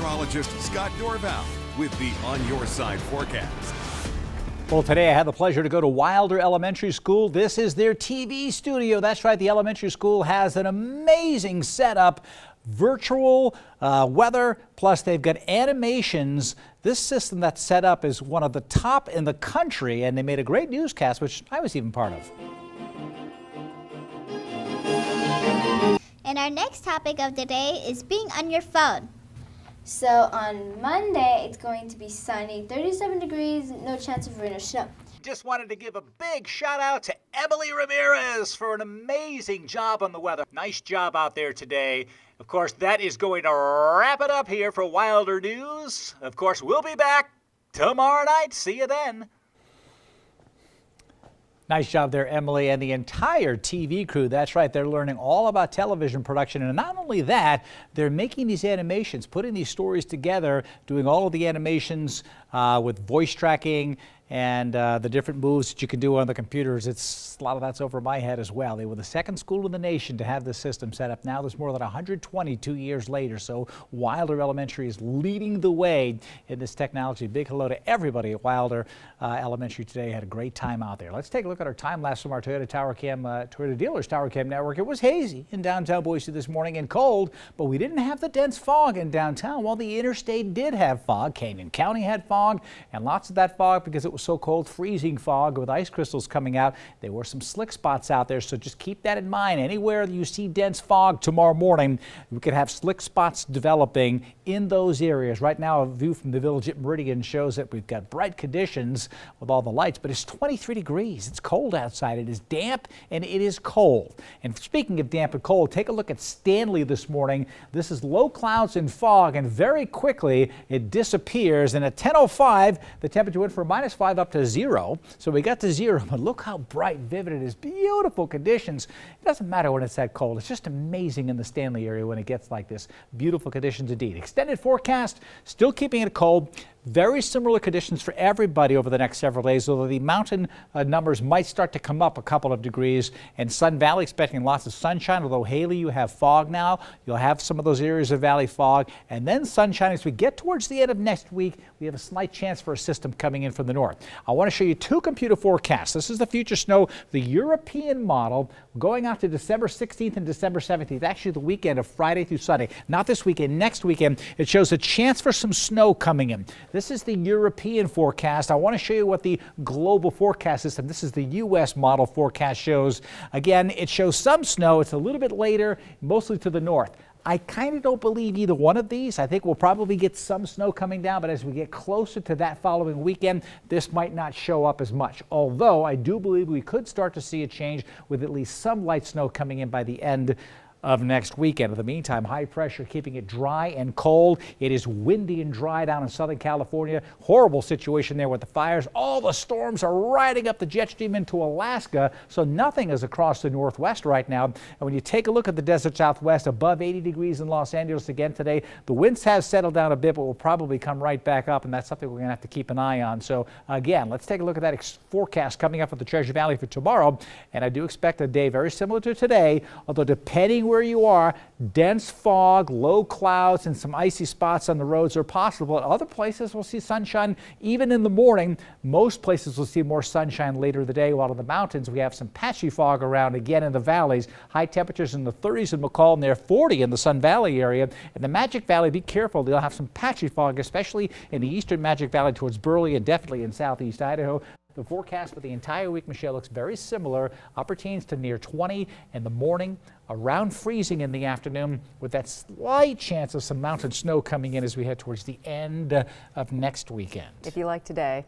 meteorologist Scott Dorval with the On Your Side forecast. Well, today I had the pleasure to go to Wilder Elementary School. This is their TV studio. That's right, the elementary school has an amazing setup, virtual weather, plus they've got animations. This system that's set up is one of the top in the country, and they made a great newscast, which I was even part of. And our next topic of the day is being on your phone. So on Monday, it's going to be sunny, 37 degrees, no chance of rain or snow. Just wanted to give a big shout out to Emily Ramirez for an amazing job on the weather. Nice job out there today. Of course, that is going to wrap it up here for Wilder News. Of course, we'll be back tomorrow night. See you then. Nice job there, Emily, and the entire TV crew. That's right, they're learning all about television production. And not only that, they're making these animations, putting these stories together, doing all of the animations with voice tracking and the different moves that you can do on the computers. A lot of that's over my head as well. They were the second school in the nation to have this system set up. Now there's more than 122 years later. So Wilder Elementary is leading the way in this technology. Big hello to everybody at Wilder Elementary today. Had a great time out there. Let's take a look at our time lapse from our Toyota Dealers Tower Cam network. It was hazy in downtown Boise this morning and cold, but we didn't have the dense fog in downtown. While the interstate did have fog, Canyon County had fog, and lots of that fog because it was so cold, freezing fog with ice crystals coming out. There were some slick spots out there, so just keep that in mind. Anywhere you see dense fog tomorrow morning, we could have slick spots developing in those areas. Right now, a view from the village at Meridian shows that we've got bright conditions with all the lights, but it's 23 degrees. It's cold outside. It is damp and it is cold. And speaking of damp and cold, take a look at Stanley this morning. This is low clouds and fog, and very quickly it disappears. And at 10:05, the temperature went from -5 up to 0. So we got to 0, but look how bright, vivid it is. Beautiful conditions. It doesn't matter when it's that cold. It's just amazing in the Stanley area when it gets like this. Beautiful conditions indeed. Extended forecast, still keeping it cold. Very similar conditions for everybody over the next several days, although the mountain numbers might start to come up a couple of degrees. And Sun Valley expecting lots of sunshine, although Haley, you have fog now. You'll have some of those areas of valley fog. And then sunshine as we get towards the end of next week. We have a slight chance for a system coming in from the north. I want to show you two computer forecasts. This is the future snow, the European model, going out to December 16th and December 17th, actually the weekend of Friday through Sunday. Not this weekend, next weekend. It shows a chance for some snow coming in. This is the European forecast. I want to show you what the global forecast system, this is the U.S. model forecast, shows. Again, it shows some snow. It's a little bit later, mostly to the north. I kind of don't believe either one of these. I think we'll probably get some snow coming down, but as we get closer to that following weekend, this might not show up as much. Although I do believe we could start to see a change with at least some light snow coming in by the end of next weekend. In the meantime, high pressure keeping it dry and cold. It is windy and dry down in Southern California. Horrible situation there with the fires. All the storms are riding up the jet stream into Alaska, so nothing is across the Northwest right now. And when you take a look at the desert Southwest, above 80 degrees in Los Angeles again today. The winds have settled down a bit, but will probably come right back up, and that's something we're going to have to keep an eye on. So again, let's take a look at that forecast coming up for the Treasure Valley for tomorrow. And I do expect a day very similar to today, although depending where you are, dense fog, low clouds, and some icy spots on the roads are possible. At other places, we'll see sunshine even in the morning. Most places will see more sunshine later in the day, while in the mountains, we have some patchy fog around again in the valleys. High temperatures in the 30s in McCall, and they're 40 in the Sun Valley area. In the Magic Valley, be careful. They'll have some patchy fog, especially in the eastern Magic Valley towards Burley and definitely in southeast Idaho. The forecast for the entire week, Michelle, looks very similar. Upper teens to near 20 in the morning, around freezing in the afternoon, with that slight chance of some mountain snow coming in as we head towards the end of next weekend. If you like today.